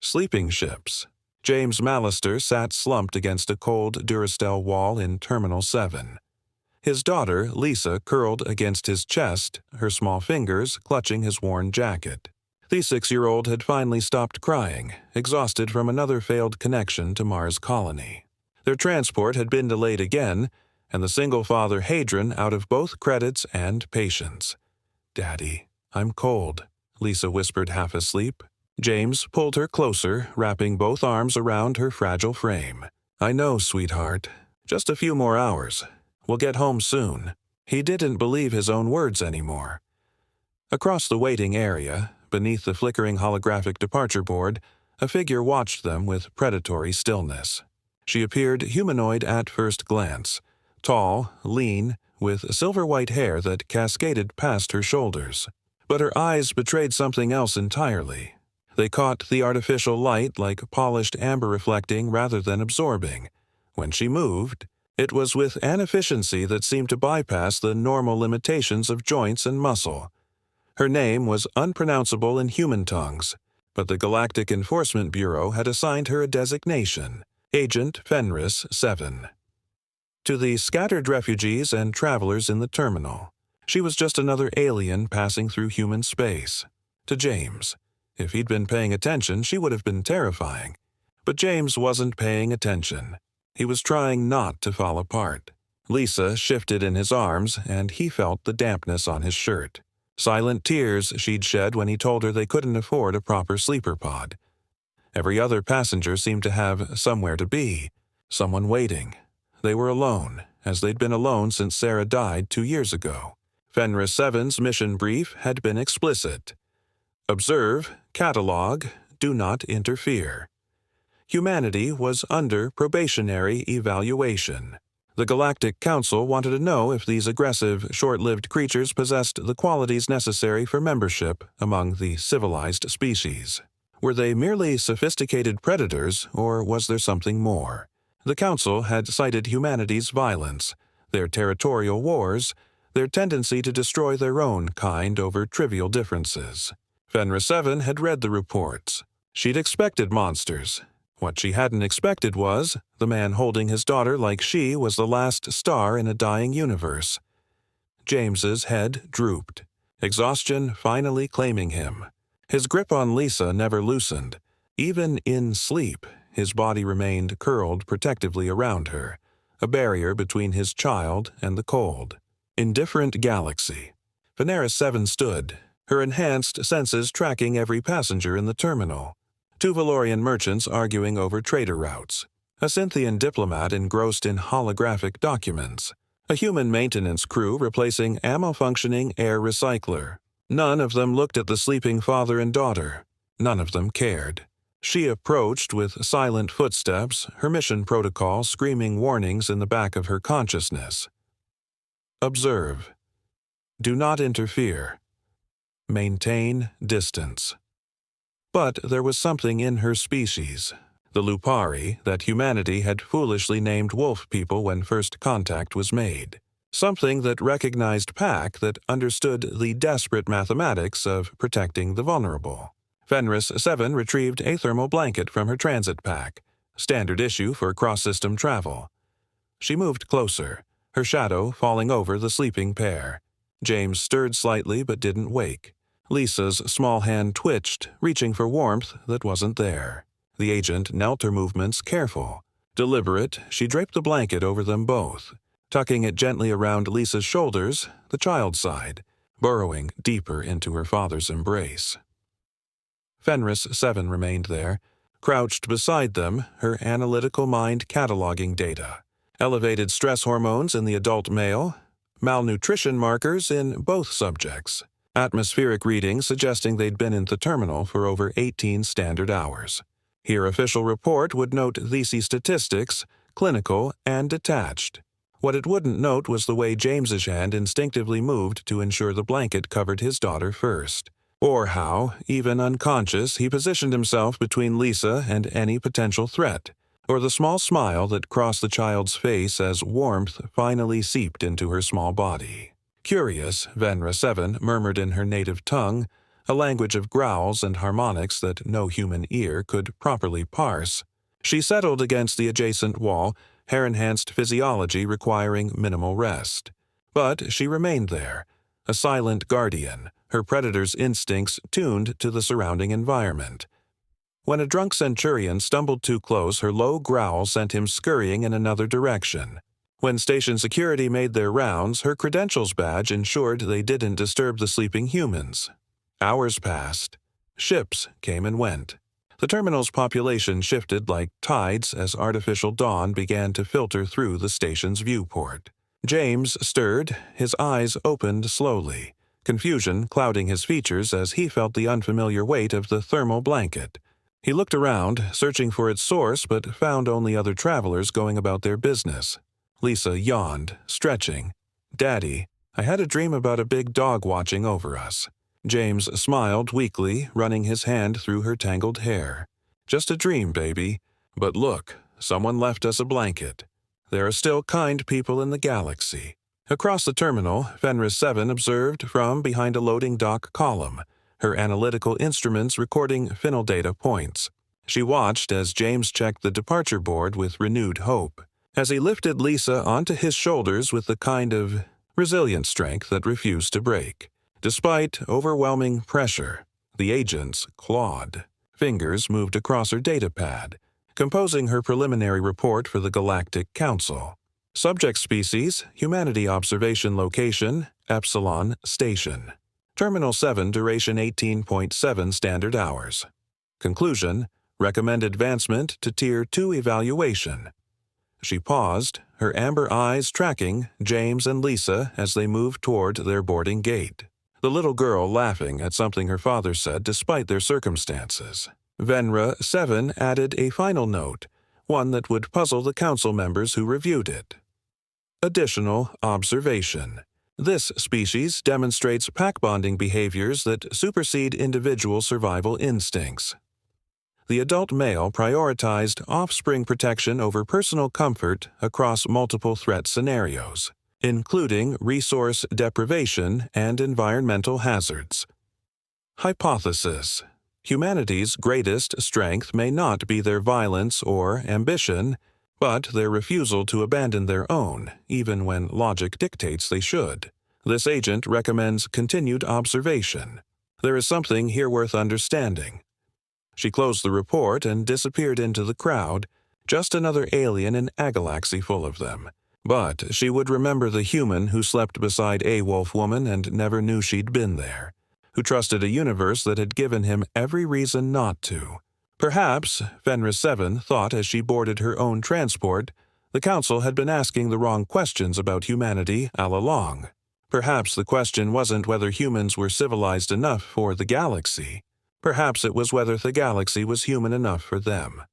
Sleeping ships. James Mallister sat slumped against a cold Duracell wall in Terminal 7. His daughter, Lisa, curled against his chest, her small fingers clutching his worn jacket. The 6-year-old had finally stopped crying, exhausted from another failed connection to Mars Colony. Their transport had been delayed again, and the single father Hadron out of both credits and patience. "Daddy, I'm cold," Lisa whispered half asleep. James pulled her closer, wrapping both arms around her fragile frame. "I know, sweetheart. Just a few more hours. We'll get home soon." He didn't believe his own words anymore. Across the waiting area, beneath the flickering holographic departure board, a figure watched them with predatory stillness. She appeared humanoid at first glance, tall, lean, with silver-white hair that cascaded past her shoulders. But her eyes betrayed something else entirely. They caught the artificial light like polished amber, reflecting rather than absorbing. When she moved, it was with an efficiency that seemed to bypass the normal limitations of joints and muscle. Her name was unpronounceable in human tongues, but the Galactic Enforcement Bureau had assigned her a designation, Agent Fenrris 7. To the scattered refugees and travelers in the terminal, she was just another alien passing through human space. To James, if he'd been paying attention, she would have been terrifying. But James wasn't paying attention. He was trying not to fall apart. Lisa shifted in his arms, and he felt the dampness on his shirt. Silent tears she'd shed when he told her they couldn't afford a proper sleeper pod. Every other passenger seemed to have somewhere to be, someone waiting. They were alone, as they'd been alone since Sarah died 2 years ago. Fenrris 7's mission brief had been explicit. Observe, catalog, do not interfere. Humanity was under probationary evaluation. The Galactic Council wanted to know if these aggressive, short-lived creatures possessed the qualities necessary for membership among the civilized species. Were they merely sophisticated predators, or was there something more? The Council had cited humanity's violence, their territorial wars, their tendency to destroy their own kind over trivial differences. Fenrris 7 had read the reports. She'd expected monsters. What she hadn't expected was the man holding his daughter like she was the last star in a dying universe. James's head drooped, exhaustion finally claiming him. His grip on Lisa never loosened. Even in sleep, his body remained curled protectively around her, a barrier between his child and the cold. Indifferent galaxy. Fenrris 7 stood, her enhanced senses tracking every passenger in the terminal. 2 Valorian merchants arguing over trader routes, a Cynthian diplomat engrossed in holographic documents, a human maintenance crew replacing a malfunctioning air recycler. None of them looked at the sleeping father and daughter. None of them cared. She approached with silent footsteps, her mission protocol screaming warnings in the back of her consciousness. Observe. Do not interfere. Maintain distance. But there was something in her species, the Lupari, that humanity had foolishly named wolf people when first contact was made. Something that recognized pack, that understood the desperate mathematics of protecting the vulnerable. Fenrris 7 retrieved a thermal blanket from her transit pack, standard issue for cross-system travel. She moved closer, her shadow falling over the sleeping pair. James stirred slightly but didn't wake. Lisa's small hand twitched, reaching for warmth that wasn't there. The agent knelt, her movements careful. Deliberate, she draped the blanket over them both, tucking it gently around Lisa's shoulders, the child side, burrowing deeper into her father's embrace. Fenrris 7 remained there, crouched beside them, her analytical mind cataloging data. Elevated stress hormones in the adult male, malnutrition markers in both subjects. Atmospheric readings suggesting they'd been in the terminal for over 18 standard hours. Here official report would note these statistics, clinical and detached. What it wouldn't note was the way James's hand instinctively moved to ensure the blanket covered his daughter first. Or how, even unconscious, he positioned himself between Lisa and any potential threat. Or the small smile that crossed the child's face as warmth finally seeped into her small body. Curious, Fenrris 7 murmured in her native tongue, a language of growls and harmonics that no human ear could properly parse. She settled against the adjacent wall, hair-enhanced physiology requiring minimal rest. But she remained there, a silent guardian, her predator's instincts tuned to the surrounding environment. When a drunk centurion stumbled too close, her low growl sent him scurrying in another direction. When station security made their rounds, her credentials badge ensured they didn't disturb the sleeping humans. Hours passed. Ships came and went. The terminal's population shifted like tides as artificial dawn began to filter through the station's viewport. James stirred, his eyes opened slowly, confusion clouding his features as he felt the unfamiliar weight of the thermal blanket. He looked around, searching for its source, but found only other travelers going about their business. Lisa yawned, stretching. "Daddy, I had a dream about a big dog watching over us." James smiled weakly, running his hand through her tangled hair. "Just a dream, baby. But look, someone left us a blanket. There are still kind people in the galaxy." Across the terminal, Fenrris 7 observed from behind a loading dock column, her analytical instruments recording final data points. She watched as James checked the departure board with renewed hope, as he lifted Lisa onto his shoulders with the kind of resilient strength that refused to break. Despite overwhelming pressure, the agents clawed. Fingers moved across her data pad, composing her preliminary report for the Galactic Council. Subject species, humanity observation location, Epsilon Station. Terminal 7 duration 18.7 standard hours. Conclusion, recommend advancement to Tier 2 evaluation. She paused, her amber eyes tracking James and Lisa as they moved toward their boarding gate. The little girl laughing at something her father said despite their circumstances. Fenrris 7 added a final note, one that would puzzle the council members who reviewed it. Additional observation. This species demonstrates pack bonding behaviors that supersede individual survival instincts. The adult male prioritized offspring protection over personal comfort across multiple threat scenarios, including resource deprivation and environmental hazards. Hypothesis. Humanity's greatest strength may not be their violence or ambition, but their refusal to abandon their own, even when logic dictates they should. This agent recommends continued observation. There is something here worth understanding. She closed the report and disappeared into the crowd, just another alien in a galaxy full of them. But she would remember the human who slept beside a Wolfwoman and never knew she'd been there, who trusted a universe that had given him every reason not to. Perhaps, Fenrris 7 thought as she boarded her own transport, the Council had been asking the wrong questions about humanity all along. Perhaps the question wasn't whether humans were civilized enough for the galaxy. Perhaps it was whether the galaxy was human enough for them.